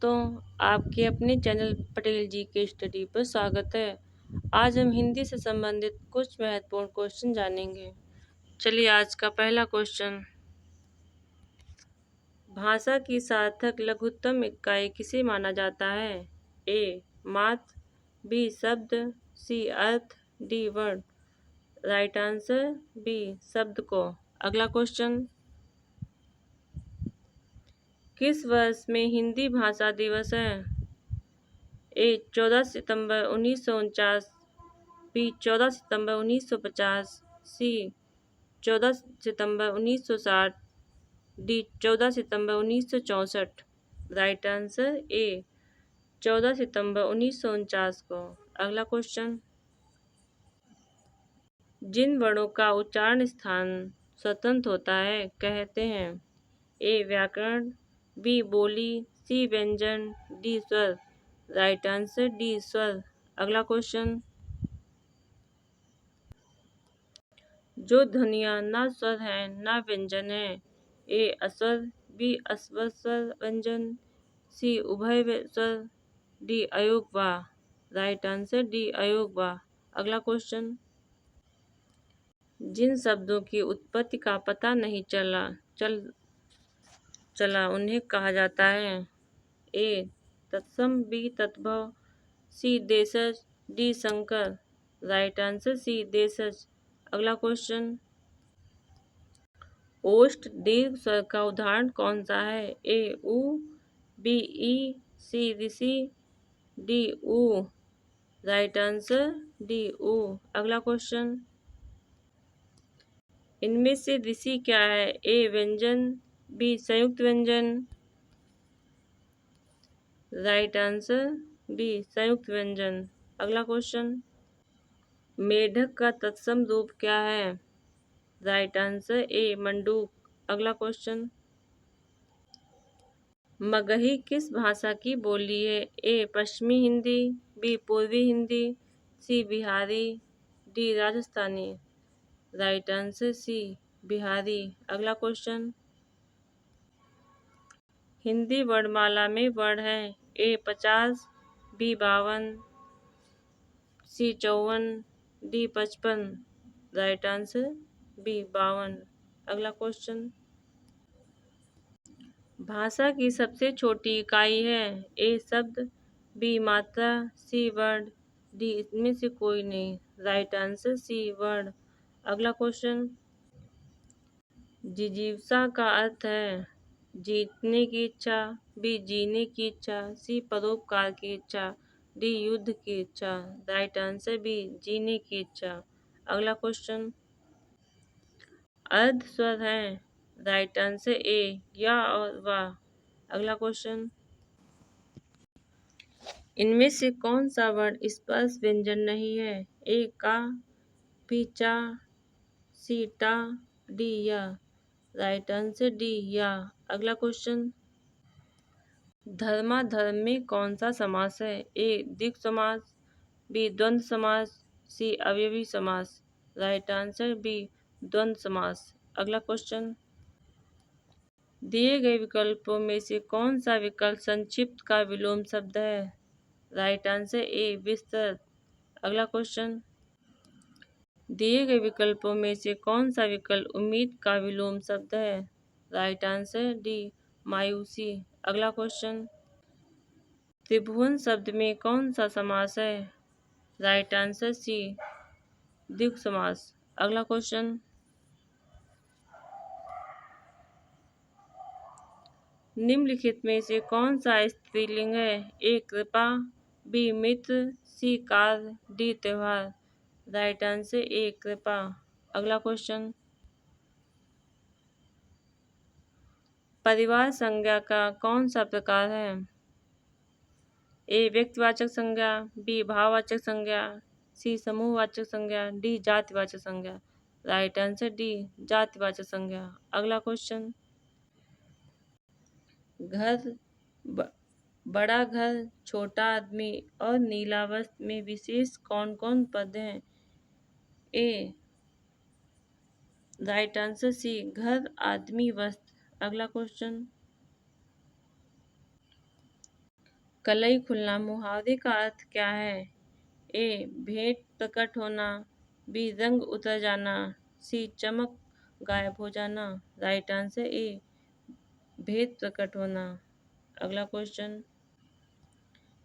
दोस्तों, आपके अपने चैनल पटेल जी के स्टडी पर स्वागत है। आज हम हिंदी से संबंधित कुछ महत्वपूर्ण क्वेश्चन जानेंगे। चलिए आज का पहला क्वेश्चन, भाषा की सार्थक लघुत्तम इकाई किसे माना जाता है? ए मात्र, बी शब्द, सी अर्थ, D word. Right answer B शब्द को। अगला क्वेश्चन, किस वर्ष में हिंदी भाषा दिवस है? ए 14 सितंबर 1949, बी 14 सितंबर 1950, सी 14 सितंबर 1960, डी 14 सितंबर 1964। राइट आंसर ए 14 सितंबर 1949 को। अगला क्वेश्चन, जिन वर्णों का उच्चारण स्थान स्वतंत्र होता है कहते हैं? ए व्याकरण, बी बोली, सी व्यंजन, डी स्वर। राइट आंसर डी स्वर। अगला क्वेश्चन, जो ध्वनियाँ ना स्वर हैं ना व्यंजन है? ए अस्वर, बी अस्वर स्वर व्यंजन, सी उभय स्वर, डी अयोग वाह। राइट आंसर डी अयोग वाह। अगला क्वेश्चन, जिन शब्दों की उत्पत्ति का पता नहीं चला उन्हें कहा जाता है? ए तत्सम, बी तद्भव, सी देशज, डी संकर। राइट आंसर सी देशज। अगला क्वेश्चन, ओष्ठ दीर्घ स्वर का उदाहरण कौन सा है? ए उ, बी ई, सी ऋषि, डी ऊ। राइट आंसर डी ऊ। अगला क्वेश्चन, इनमें से ऋषि क्या है? ए व्यंजन, बी संयुक्त व्यंजन। राइट आंसर बी संयुक्त व्यंजन। अगला क्वेश्चन, मेढक का तत्सम रूप क्या है? राइट आंसर ए मंडूक। अगला क्वेश्चन, मगही किस भाषा की बोली है? ए पश्चिमी हिंदी, बी पूर्वी Hindi, C Bihari, D Rajasthani. Right answer C Bihari. अगला क्वेश्चन, हिंदी वर्णमाला में वर्ण है? A 50, B 52, C 54, D 55। Right answer B 52। अगला क्वेश्चन, भाषा की सबसे छोटी इकाई है? ए शब्द, बी मात्रा, सी वर्ड, डी इसमें से कोई नहीं। Right answer C word. अगला क्वेश्चन, जिजीविका का अर्थ है? जीतने की इच्छा, बी जीने की इच्छा, सी परोपकार की इच्छा, डी युद्ध की इच्छा। राइट आंसर बी जीने की इच्छा। अगला क्वेश्चन, अर्ध स्वर है? राइट आंसर ए या और वाह। अगला क्वेश्चन, इनमें से कौन सा वर्ण स्पर्श व्यंजन नहीं है? ए का, बी चा, सी टा, डी या। राइट आंसर डी या। अगला क्वेश्चन, धर्माधर्म में कौन सा समास है? ए द्विगु समास, बी द्वंद्व समास, सी अवयवी समास। राइट आंसर बी द्वंद्व समास। अगला क्वेश्चन, दिए गए विकल्पों में से कौन सा विकल्प संक्षिप्त का विलोम शब्द है? राइट आंसर ए विस्तृत। अगला क्वेश्चन, दिए गए विकल्पों में से कौन सा विकल्प उम्मीद का विलोम शब्द है? राइट आंसर डी मायूसी। अगला क्वेश्चन, त्रिभुवन शब्द में कौन सा समास है? राइट आंसर सी द्विगु समास। अगला क्वेश्चन, निम्नलिखित में से कौन सा स्त्रीलिंग है? ए कृपा, बी मित्र, सी कार्य, डी त्योहार। राइट आंसर ए कृपा। अगला क्वेश्चन, परिवार संज्ञा का कौन सा प्रकार है? ए व्यक्तिवाचक संज्ञा, बी भाववाचक संज्ञा, सी समूहवाचक संज्ञा, डी जातिवाचक संज्ञा। राइट आंसर डी जातिवाचक संज्ञा। अगला क्वेश्चन, घर, बड़ा घर, छोटा आदमी और नीला वस्त्र में विशेष कौन कौन पद हैं? ए राइट आंसर सी घर, आदमी, वस्त्र। अगला क्वेश्चन, कलई खुलना मुहावरे का अर्थ क्या है? ए भेंट प्रकट होना, बी रंग उतर जाना, सी चमक गायब हो जाना। राइट आंसर ए भेद प्रकट होना। अगला क्वेश्चन,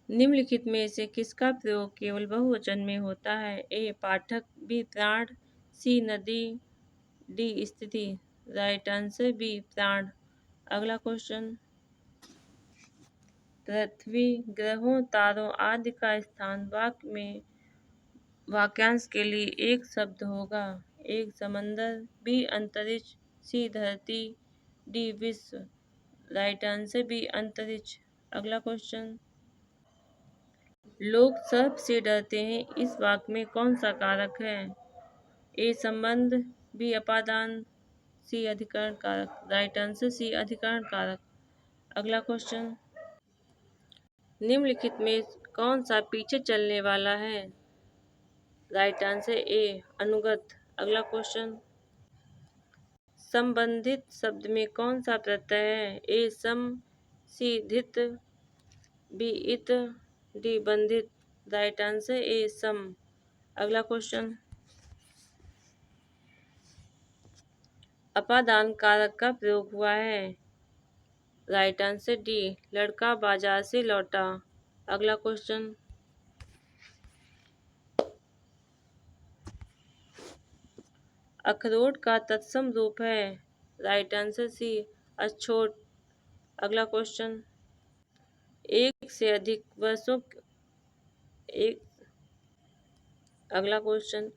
निम्नलिखित में से किसका प्रयोग केवल बहुवचन में होता है? ए पाठक, बी प्राण, सी नदी, डी स्थिति। राइट आंसर बी प्राण। अगला क्वेश्चन, पृथ्वी, ग्रहों, तारों आदि का स्थान वाक्य में वाक्यांश के लिए एक शब्द होगा। एक समंदर, बी अंतरिक्ष, सी धरती, डी विश्व। राइट आंसर बी अंतरिक्ष। अगला क्वेश्चन, लोग सर्प से डरते हैं, इस वाक्य में कौन सा कारक है? ए संबंध, बी अपादान, सी अधिकरण कारक। राइट आंसर सी अधिकरण कारक। अगला क्वेश्चन, निम्नलिखित में कौन सा पीछे चलने वाला है? राइट आंसर ए अनुगत। अगला क्वेश्चन, संबंधित शब्द में कौन सा प्रत्यय है? ए सम, सी धित, बी इत, डी बंधित। राइट आंसर ए सम। अगला क्वेश्चन, अपादान कारक का प्रयोग हुआ है। राइट आंसर डी लड़का बाजार से लौटा। अगला क्वेश्चन, अखरोट का तत्सम रूप है। राइट आंसर सी अछोट। अगला क्वेश्चन, एक से अधिक वर्षों एक अगला क्वेश्चन,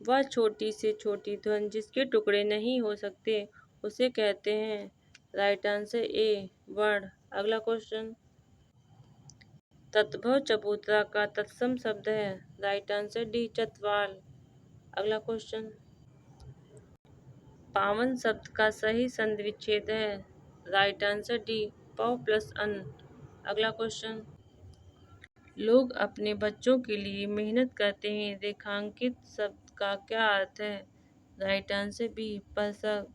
वह छोटी से छोटी ध्वनि जिसके टुकड़े नहीं हो सकते उसे कहते हैं। राइट आंसर ए वर्ण। अगला क्वेश्चन, तत्भव चबूतरा का तत्सम शब्द है। Right answer D Chatwal. अगला क्वेश्चन, पावन शब्द का सही संधि विच्छेद है। राइट आंसर डी पौ प्लस अन। अगला क्वेश्चन, लोग अपने बच्चों के लिए मेहनत करते हैं, रेखांकित शब्द का क्या अर्थ है? राइट आंसर बी परसक।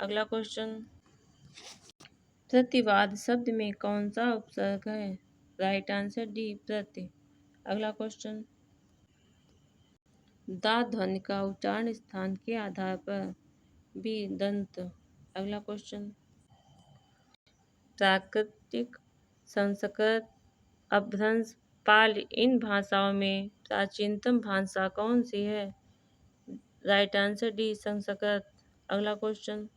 अगला क्वेश्चन, प्रतिवाद शब्द में कौन सा उपसर्ग है? राइट आंसर डी प्रति। अगला क्वेश्चन, दा ध्वनि का उच्चारण स्थान के आधार पर। बी दंत। अगला क्वेश्चन, प्राकृतिक, संस्कृत, अपभ्रंश, पाली इन भाषाओं में प्राचीनतम भाषा कौन सी है? Right answer D Sanskrit. अगला क्वेश्चन,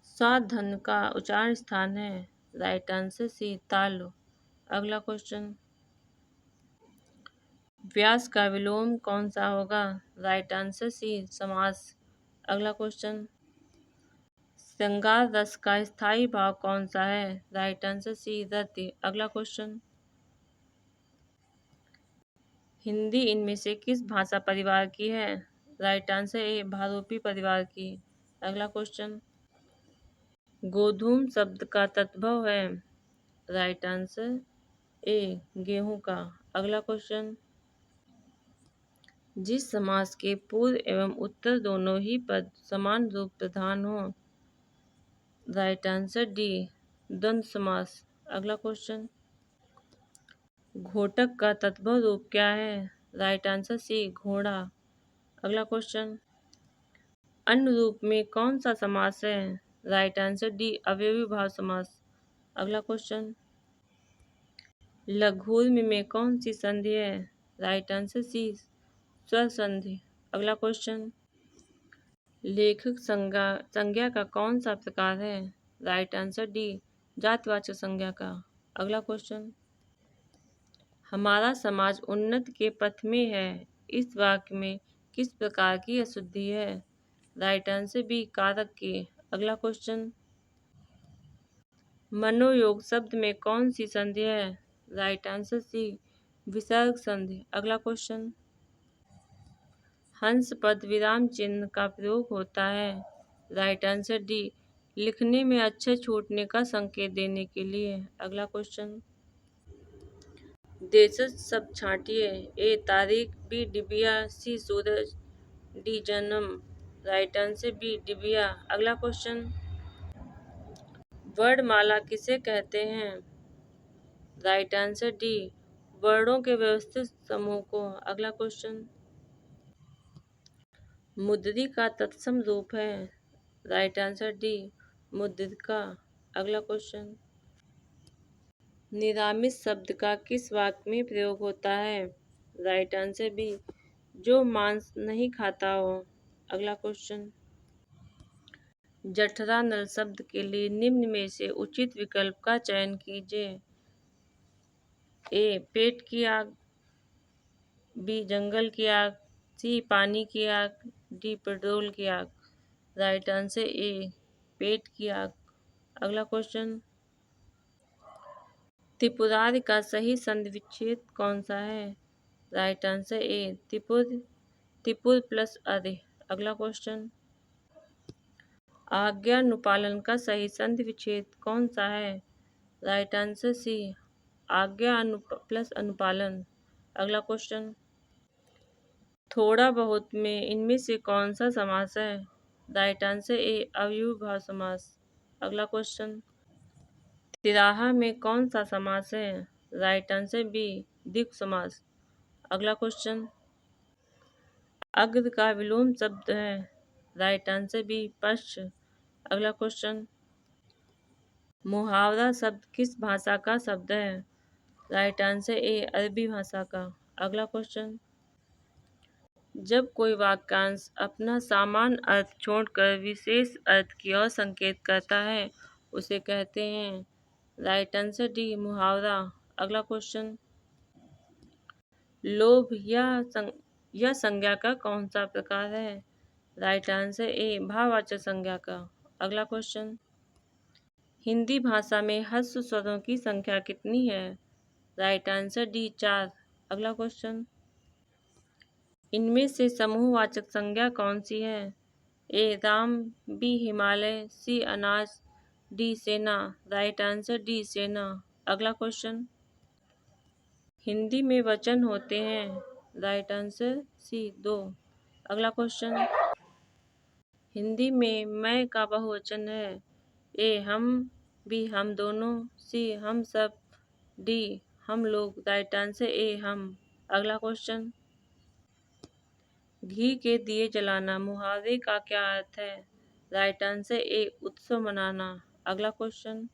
साधन का उच्चारण स्थान है। राइट आंसर सी तालु। अगला क्वेश्चन, व्यास का विलोम कौन सा होगा? राइट आंसर सी समास। अगला क्वेश्चन, श्रृंगार रस का स्थायी भाव कौन सा है? राइट आंसर सी रति। अगला क्वेश्चन, हिंदी इनमें से किस भाषा परिवार की है? राइट आंसर ए भारोपी परिवार की। अगला क्वेश्चन, गोधूम शब्द का तद्भव है। राइट आंसर ए गेहूं का। अगला क्वेश्चन, जिस समास के पूर्व एवं उत्तर दोनों ही पद समान रूप प्रधान हो। राइट आंसर डी द्वंद्व समास। अगला क्वेश्चन, घोटक का तद्भव रूप क्या है? राइट आंसर सी घोड़ा। अगला क्वेश्चन, अन्य रूप में कौन सा समास है? राइट आंसर डी अवयवी भाव समास। अगला क्वेश्चन, लघुर्म में कौन सी संधि है? राइट आंसर सी स्वर संधि। अगला क्वेश्चन, लेखक संज्ञा का कौन सा प्रकार है? राइट आंसर डी जातिवाचक संज्ञा का। अगला क्वेश्चन, हमारा समाज उन्नति के पथ में है, इस वाक्य में किस प्रकार की अशुद्धि है? राइट आंसर बी कारक की। अगला क्वेश्चन, मनोयोग शब्द में कौन सी संधि है? राइट आंसर सी विसर्ग संधि। अगला क्वेश्चन, हंस पद विराम चिन्ह का प्रयोग होता है। राइट आंसर डी लिखने में अक्षर छूटने का संकेत देने के लिए। अगला क्वेश्चन, देशज शब्द छांटिए। ए तारीख, बी डिबिया, सी सूरज, डी जन्म। राइट आंसर बी डिबिया। अगला क्वेश्चन, वर्णमाला किसे कहते हैं? राइट आंसर डी, वर्णों के व्यवस्थित समूह को। अगला क्वेश्चन, मुद्री का तत्सम रूप है। राइट आंसर डी, मुद्रिका। अगला क्वेश्चन, निरामिस शब्द का किस वाक्य में प्रयोग होता है। राइट आंसर बी, जो मांस नहीं खाता हो। अगला क्वेश्चन, जठरा नल शब्द के लिए निम्न में से उचित विकल्प का चयन कीजिए। ए, पेट की आग, बी, जंगल की आग, सी, पानी की आग, डी, पेट्रोल की आग। राइट आंसर ए, पेट की आग। अगला क्वेश्चन, त्रिपुरारि का सही संधि विच्छेद कौन सा है। राइट आंसर ए, त्रिपुर, त्रिपुर प्लस अर्य। अगला क्वेश्चन, आज्ञानुपालन का सही संधि विच्छेद कौन सा है। राइट आंसर सी, आज्ञा प्लस अनुपालन। अगला क्वेश्चन, थोड़ा बहुत में इनमें से कौन सा समास है। राइट आंसर ए, अव्ययीभाव समास। अगला क्वेश्चन, तिराहा में कौन सा समास है। राइट आंसर बी, द्विगु समास। अगला क्वेश्चन, अग्र का विलोम शब्द है। राइट आंसर बी, पश्च। अगला क्वेश्चन, मुहावरा शब्द किस भाषा का शब्द है। राइट आंसर ए, अरबी भाषा का। अगला क्वेश्चन, जब कोई वाक्यांश अपना सामान्य अर्थ छोड़कर विशेष अर्थ की ओर संकेत करता है उसे कहते हैं। राइट आंसर डी, मुहावरा। अगला क्वेश्चन, लोभ यह संज्ञा का कौन सा प्रकार है। राइट आंसर ए, भाववाचक संज्ञा का। अगला क्वेश्चन, हिंदी भाषा में ह्रस्व स्वरों की संख्या कितनी है। Right answer D, 4। अगला क्वेश्चन, इनमें से समूहवाचक संज्ञा कौन सी है। ए, राम, बी, हिमालय, सी, अनाज, डी, सेना। राइट आंसर डी, सेना। अगला क्वेश्चन, हिंदी में वचन होते हैं। Right answer C, 2। अगला क्वेश्चन, हिंदी में मैं का बहुवचन है। ए, हम, बी, हम दोनों, सी, हम सब, डी, हम लोग। राइट आंसर ए, हम। अगला क्वेश्चन, घी के दिए जलाना मुहावरे का क्या अर्थ है। राइट आंसर ए, उत्सव मनाना। अगला क्वेश्चन,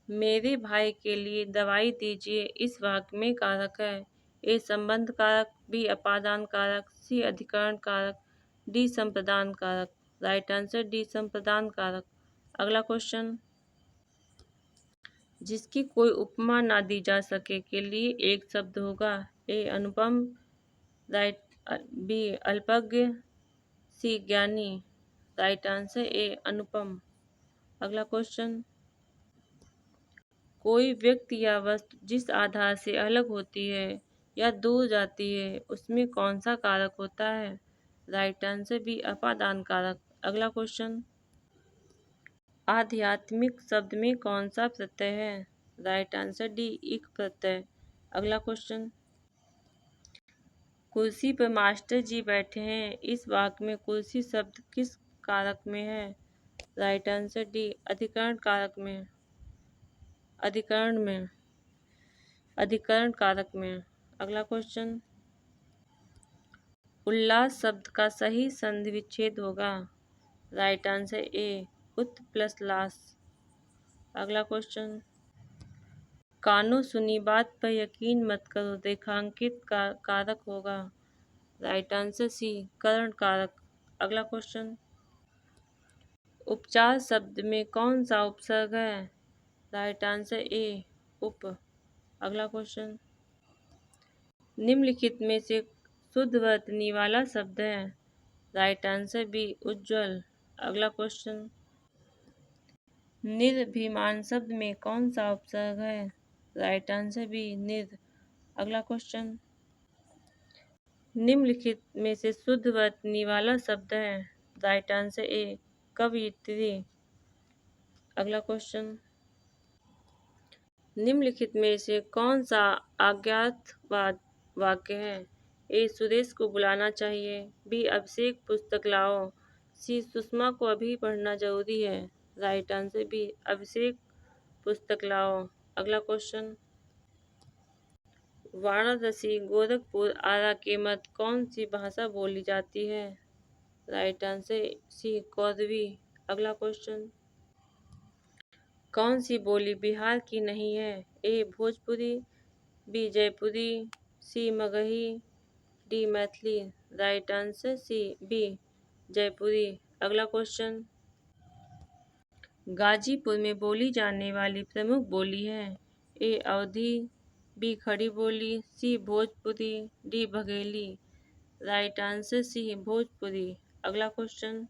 मेरे भाई के लिए दवाई दीजिए इस वाक्य में कारक है। ए, संबंध कारक, बी, अपादान कारक, सी, अधिकरण कारक, डी, संप्रदान कारक। राइट आंसर डी, संप्रदान कारक। अगला क्वेश्चन, जिसकी कोई उपमा ना दी जा सके के लिए एक शब्द होगा। ए, अनुपम, राइट, बी, अल्पज्ञ, सी, ज्ञानी। राइट आंसर ए, अनुपम। अगला क्वेश्चन, कोई व्यक्ति या वस्तु जिस आधार से अलग होती है या दूर जाती है उसमें कौन सा कारक होता है। राइट आंसर बी, अपादान कारक। अगला क्वेश्चन, आध्यात्मिक शब्द में कौन सा प्रत्यय है। राइट आंसर डी, इक प्रत्यय। अगला क्वेश्चन, कुर्सी पर मास्टर जी बैठे हैं इस वाक्य में कुर्सी शब्द किस कारक में है। राइट आंसर डी, अधिकरण कारक में, अधिकरण कारक में। अगला क्वेश्चन, उल्लास शब्द का सही संधि विच्छेद होगा। राइट आंसर ए, उत प्लस लास। अगला क्वेश्चन, कानों सुनी बात पर यकीन मत करो रेखांकित का कारक होगा। राइट आंसर सी, करण कारक। अगला क्वेश्चन, उपचार शब्द में कौन सा उपसर्ग है। राइट आंसर ए, उप। अगला क्वेश्चन, निम्नलिखित में से शुद्ध वर्तनी वाला शब्द है। राइट आंसर बी, उज्ज्वल। अगला क्वेश्चन, निर्भिमान शब्द में कौन सा उपसर्ग है। राइट आंसर बी, निर। अगला क्वेश्चन, निम्नलिखित में से शुद्ध वर्तनी वाला शब्द है। राइट आंसर ए, कवयित्री। अगला क्वेश्चन, निम्नलिखित में से कौन सा अज्ञातवाद वाक्य है। ए, सुरेश को बुलाना चाहिए, बी, अभिषेक पुस्तक लाओ, सी, सुषमा को अभी पढ़ना जरूरी है। राइट आंसर बी, अभिषेक पुस्तक लाओ। अगला क्वेश्चन, वाराणसी, गोरखपुर, आरा के मध्य कौन सी भाषा बोली जाती है? Right answer C, Kauravi. अगला क्वेश्चन, कौन सी बोली बिहार की नहीं है? A Bhojpuri, B Jaipuri, C Magahi, D Maithili. Right answer C, B Jaipuri. अगला क्वेश्चन, गाजीपुर में बोली जाने वाली प्रमुख बोली है? ए अवधी, B Khadi Boli, C Bhojpuri, D Bagheli. Right answer C, Bhojpuri. अगला क्वेश्चन,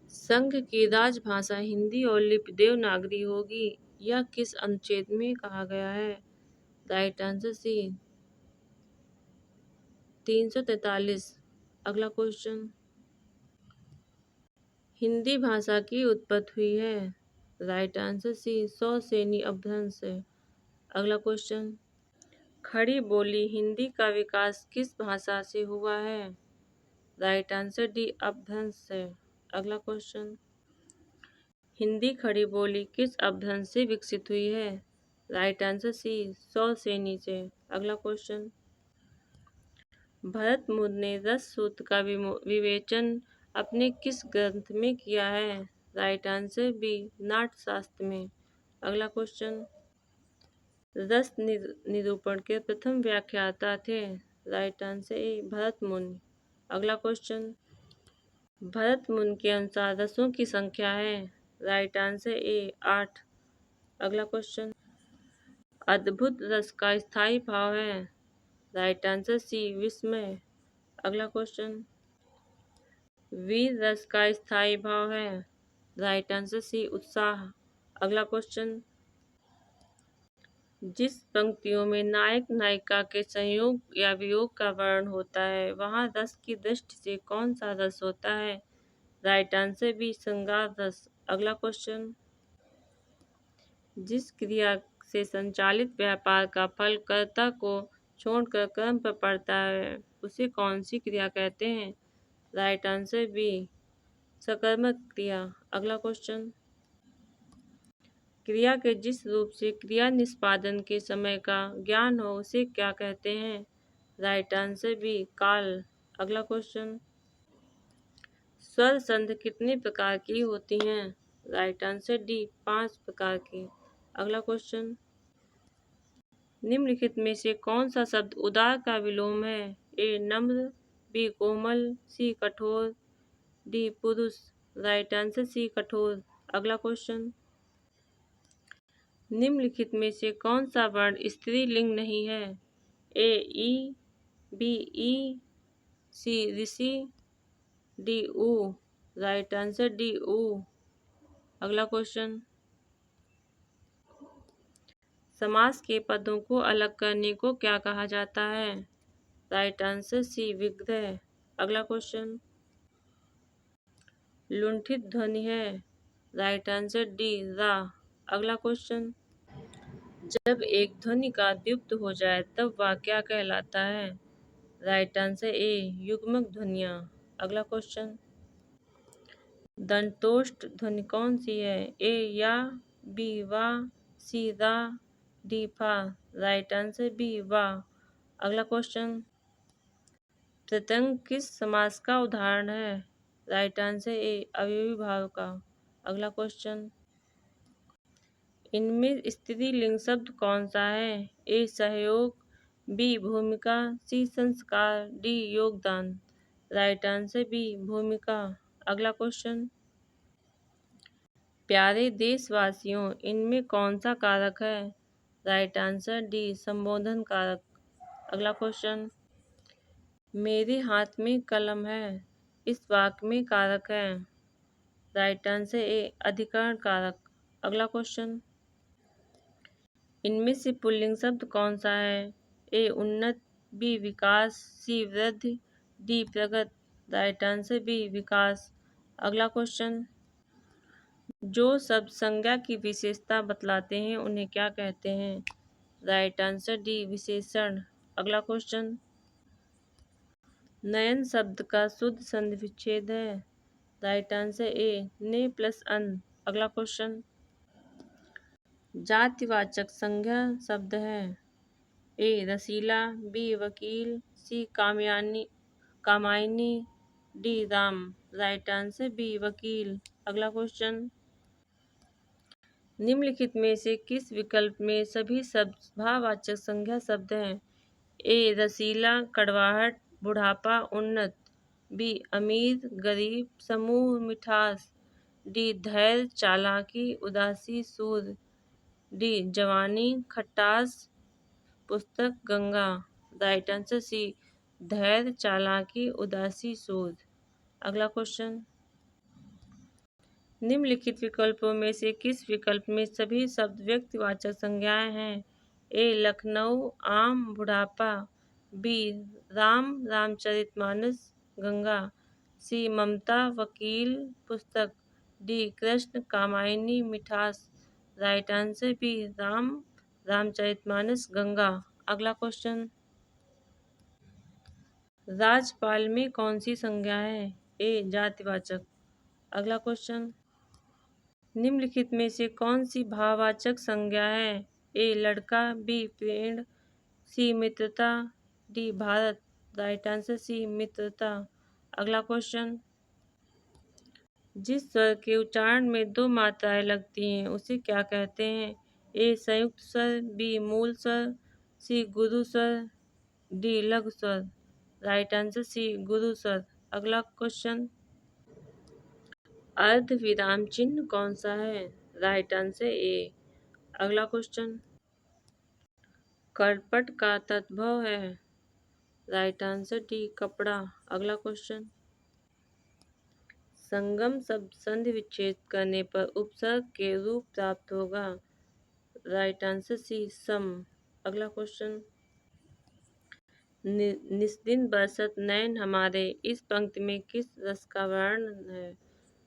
संघ की राजभाषा हिंदी और लिपि देवनागरी होगी, यह किस अनुच्छेद में कहा गया है? Right answer C, 343। अगला क्वेश्चन, हिंदी भाषा की उत्पत्ति हुई है? राइट आंसर सी, 100 श्रेणी अपभ्रंश से। अगला क्वेश्चन, खड़ी बोली हिंदी का विकास किस भाषा से हुआ है? राइट आंसर डी, अपभ्रंश से। अगला क्वेश्चन, हिंदी खड़ी बोली किस अपभ्रंश से विकसित हुई है? राइट आंसर सी, 100 श्रेणी से। अगला क्वेश्चन, भरत मुनि ने रस सूत्र का विवेचन अपने किस ग्रंथ में किया है? राइट आंसर बी, नाट्यशास्त्र में। अगला क्वेश्चन, रस निरूपण के प्रथम व्याख्याता थे? राइट आंसर ए, भरत मुनि। अगला क्वेश्चन, भरत मुनि के अनुसार रसों की संख्या है? राइट आंसर ए, 8। अगला क्वेश्चन, अद्भुत रस का स्थायी भाव है? राइट आंसर सी, विस्मय। अगला क्वेश्चन, वीर रस का स्थायी भाव है? राइट आंसर सी, उत्साह। अगला क्वेश्चन, जिस पंक्तियों में नायक नायिका के संयोग या वियोग का वर्णन होता है, वहाँ रस की दृष्टि से कौन सा रस होता है? राइट आंसर बी, श्रृंगार रस। अगला क्वेश्चन, जिस क्रिया से संचालित व्यापार का फल कर्ता को छोड़कर कर्म पर पड़ता है, उसे कौन सी क्रिया कहते हैं? राइट आंसर बी, सकर्मक क्रिया। अगला क्वेश्चन, क्रिया के जिस रूप से क्रिया निष्पादन के समय का ज्ञान हो उसे क्या कहते हैं? राइट आंसर बी, काल। अगला क्वेश्चन, स्वर संधि कितने प्रकार की होती हैं? राइट आंसर डी, 5 प्रकार की। अगला क्वेश्चन, निम्नलिखित में से कौन सा शब्द उदार का विलोम है? ए नम्र, बी कोमल, सी कठोर, डी पुरुष। राइट आंसर सी, कठोर। अगला क्वेश्चन, निम्नलिखित में से कौन सा वर्ण स्त्रीलिंग नहीं है? ए ई, बी ई, सी ऋषि, डी ऊ। राइट आंसर डी ऊ। अगला क्वेश्चन, समास के पदों को अलग करने को क्या कहा जाता है? राइट आंसर सी, विग्रह। अगला क्वेश्चन, लुंठित ध्वनि है? राइट आंसर डी, रा। अगला क्वेश्चन, जब एक ध्वनि का द्युक्त हो जाए तब वह क्या कहलाता है? राइट आंसर ए, युग्मक ध्वनियाँ। अगला क्वेश्चन, दंतोष्ठ ध्वनि कौन सी है? ए या, बी वा, सी रा, डी फा। राइट आंसर बी, वा। अगला क्वेश्चन, प्रत्यंग किस समास का उदाहरण है? राइट आंसर ए, अवयवी भाव का। अगला क्वेश्चन, इनमें स्त्रीलिंग शब्द कौन सा है? ए सहयोग, बी भूमिका, सी संस्कार, डी योगदान। राइट आंसर बी, भूमिका। अगला क्वेश्चन, प्यारे देशवासियों, इनमें कौन सा कारक है? राइट आंसर डी, संबोधन कारक। अगला क्वेश्चन, मेरे हाथ में कलम है, इस वाक्य में कारक है? राइट आंसर ए, अधिकरण कारक। अगला क्वेश्चन, इनमें से पुल्लिंग शब्द कौन सा है? ए उन्नत, बी विकास, सी वृद्धि, डी प्रगत। राइट आंसर बी, विकास। अगला क्वेश्चन, जो शब्द संज्ञा की विशेषता बतलाते हैं उन्हें क्या कहते हैं? राइट आंसर डी, विशेषण। अगला क्वेश्चन, नयन शब्द का शुद्ध संधि विच्छेद है? राइट आंसर ए, ने प्लस अन। अगला क्वेश्चन, जातिवाचक संज्ञा शब्द है। ए रसीला, बी वकील, C Kamayani, D Ram. Right answer B वकील। अगला क्वेश्चन, निम्नलिखित में से किस विकल्प में सभी शब्द भाववाचक संज्ञा शब्द हैं? ए रसीला, कड़वाहट, बुढ़ापा, उन्नत, बी अमीर, गरीब, समूह, मिठास, डी धैर्य, चालाकी, उदासी, सूद, डी जवानी, खटास, पुस्तक, गंगा। राइट आंसर सी धैर्य, चालाकी, उदासी, सूद। अगला क्वेश्चन, निम्नलिखित विकल्पों में से किस विकल्प में सभी शब्द व्यक्तिवाचक संज्ञाएं हैं? ए लखनऊ, आम, बुढ़ापा, बी राम, रामचरितमानस, गंगा, सी ममता, वकील, पुस्तक, डी कृष्ण, कामायनी, मिठास। Right answer B Ram, Ramcharitmanas, Ganga. अगला क्वेश्चन, राजपाल में कौन सी संज्ञा है? ए जातिवाचक। अगला क्वेश्चन, निम्नलिखित में से कौन सी भाववाचक संज्ञा है? ए लड़का, बी पेड़, सी मित्रता, D Bharat. Right answer C मित्रता। अगला क्वेश्चन, जिस स्वर के उच्चारण में दो मात्राएं लगती हैं उसे क्या कहते हैं? ए संयुक्त स्वर, बी मूल स्वर, सी गुरु स्वर, डी लघु स्वर। राइट आंसर सी गुरु स्वर। अगला क्वेश्चन, अर्ध विराम चिन्ह कौन सा है? राइट आंसर ए। अगला क्वेश्चन, करपट का तद्भव है। राइट आंसर डी कपड़ा। अगला क्वेश्चन, संगम शब्द संधि विच्छेद करने पर उपसर्ग के रूप प्राप्त होगा। राइट आंसर सी सम। अगला क्वेश्चन, निस्दिन बरसत नैन हमारे, इस पंक्ति में किस रस का वर्णन है?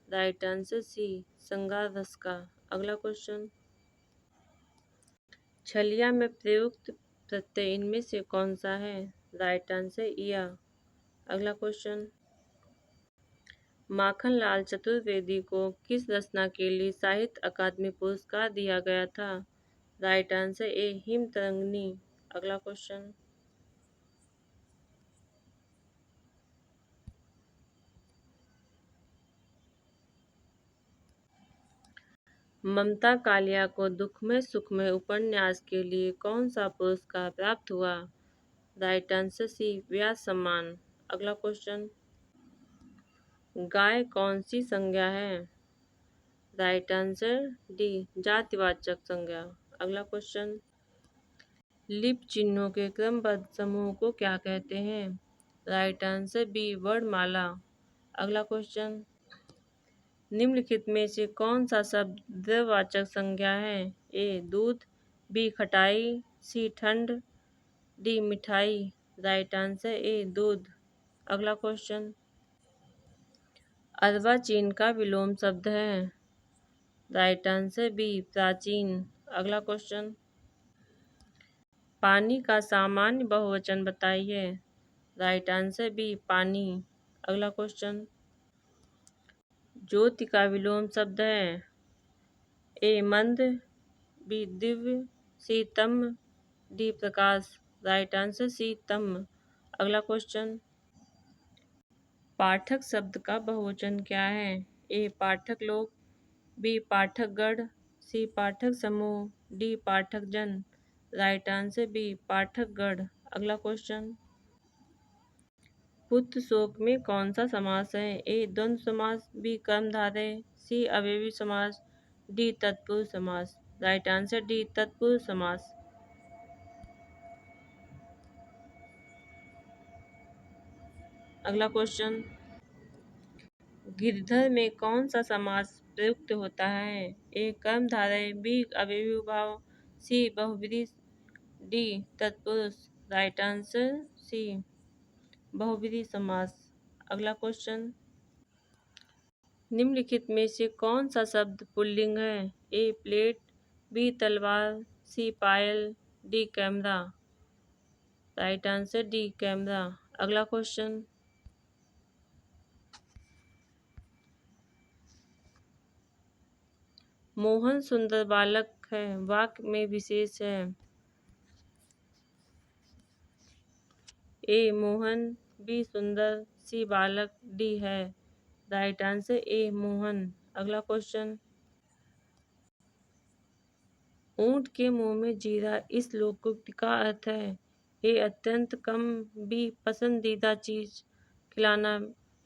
राइट आंसर सी श्रृंगार रस का। अगला क्वेश्चन, छलिया में प्रयुक्त प्रत्यय इनमें से कौन सा है? राइट आंसर इया। अगला क्वेश्चन, माखनलाल चतुर्वेदी को किस रचना के लिए साहित्य अकादमी पुरस्कार दिया गया था? राइट आंसर ए हिम तरंगिणी। अगला क्वेश्चन, ममता कालिया को दुखमय सुखमय उपन्यास के लिए कौन सा पुरस्कार प्राप्त हुआ? राइट आंसर सी व्यास सम्मान। अगला क्वेश्चन, गाय कौन सी संज्ञा है? राइट आंसर डी जातिवाचक संज्ञा। अगला क्वेश्चन, लिप चिन्हों के क्रमबद्ध समूह को क्या कहते हैं? राइट आंसर बी वर्णमाला। अगला क्वेश्चन, निम्नलिखित में से कौन सा शब्द द्रव्यवाचक संज्ञा है? ए दूध, बी खटाई, सी ठंड, डी मिठाई। राइट आंसर ए दूध। अगला क्वेश्चन, अर्वाचीन का विलोम शब्द है। राइट आंसर बी प्राचीन। अगला क्वेश्चन, पानी का सामान्य बहुवचन बताइए। राइट आंसर बी पानी। अगला क्वेश्चन, ज्योति का विलोम शब्द है। ए मंद, बी दिव्य, सी तम, डी प्रकाश। राइट आंसर सी तम। अगला क्वेश्चन, पाठक शब्द का बहुवचन क्या है? ए पाठक लोग, बी पाठक गण, सी पाठक समूह, डी पाठक जन। राइट आंसर बी पाठक गण। अगला क्वेश्चन, पुत्र शोक में कौन सा समास है? ए द्वंद्व समास, बी कर्मधारय, सी अवयवी समास, डी तत्पुरुष समास। राइट आंसर डी तत्पुरुष समास। अगला क्वेश्चन, गिरधर में कौन सा समास प्रयुक्त होता है? ए कर्मधारय, बी अवयवी भाव, सी बहुव्रीहि, डी तत्पुरुष। राइट आंसर सी बहुव्रीहि समास। अगला क्वेश्चन, निम्नलिखित में से कौन सा शब्द पुल्लिंग है? ए प्लेट, बी तलवार, सी पायल, D camera. Right answer D camera. अगला क्वेश्चन, मोहन सुंदर बालक है, वाक्य में विशेष है। ए मोहन, बी सुंदर, सी बालक, डी है। राइट आंसर ए मोहन। अगला क्वेश्चन, ऊंट के मुंह में जीरा इस लोकोक्ति का अर्थ है। ए अत्यंत कम, बी पसंदीदा चीज खिलाना,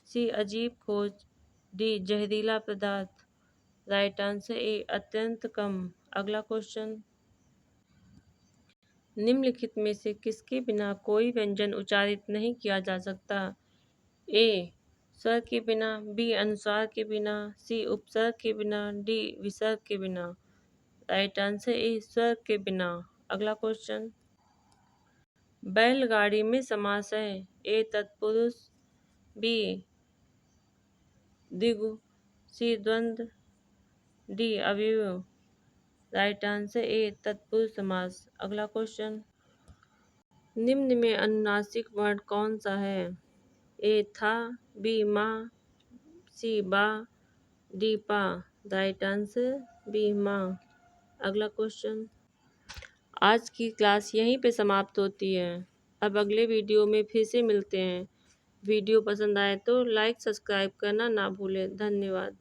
सी अजीब खोज, डी जहरीला पदार्थ। राइट आंसर ए अत्यंत कम। अगला क्वेश्चन, निम्नलिखित में से किसके बिना कोई व्यंजन उच्चारित नहीं किया जा सकता। ए स्वर के बिना, बी अनुस्वार के बिना, सी उपसर्ग के बिना, डी विसर्ग के बिना। राइट आंसर ए स्वर के बिना। अगला क्वेश्चन, बैलगाड़ी में समास है। ए तत्पुरुष, बी द्विगु, सी द्वंद्व, डी अवयव। राइट आंसर ए तत्पुरुष समास। अगला क्वेश्चन, निम्न में अनुनासिक वर्ण कौन सा है। ए था, बी माँ, सी बा, डी पा। राइट आंसर बी माँ। अगला क्वेश्चन, आज की क्लास यहीं पे समाप्त होती है। अब अगले वीडियो में फिर से मिलते हैं। वीडियो पसंद आए तो लाइक सब्सक्राइब करना ना भूलें। धन्यवाद।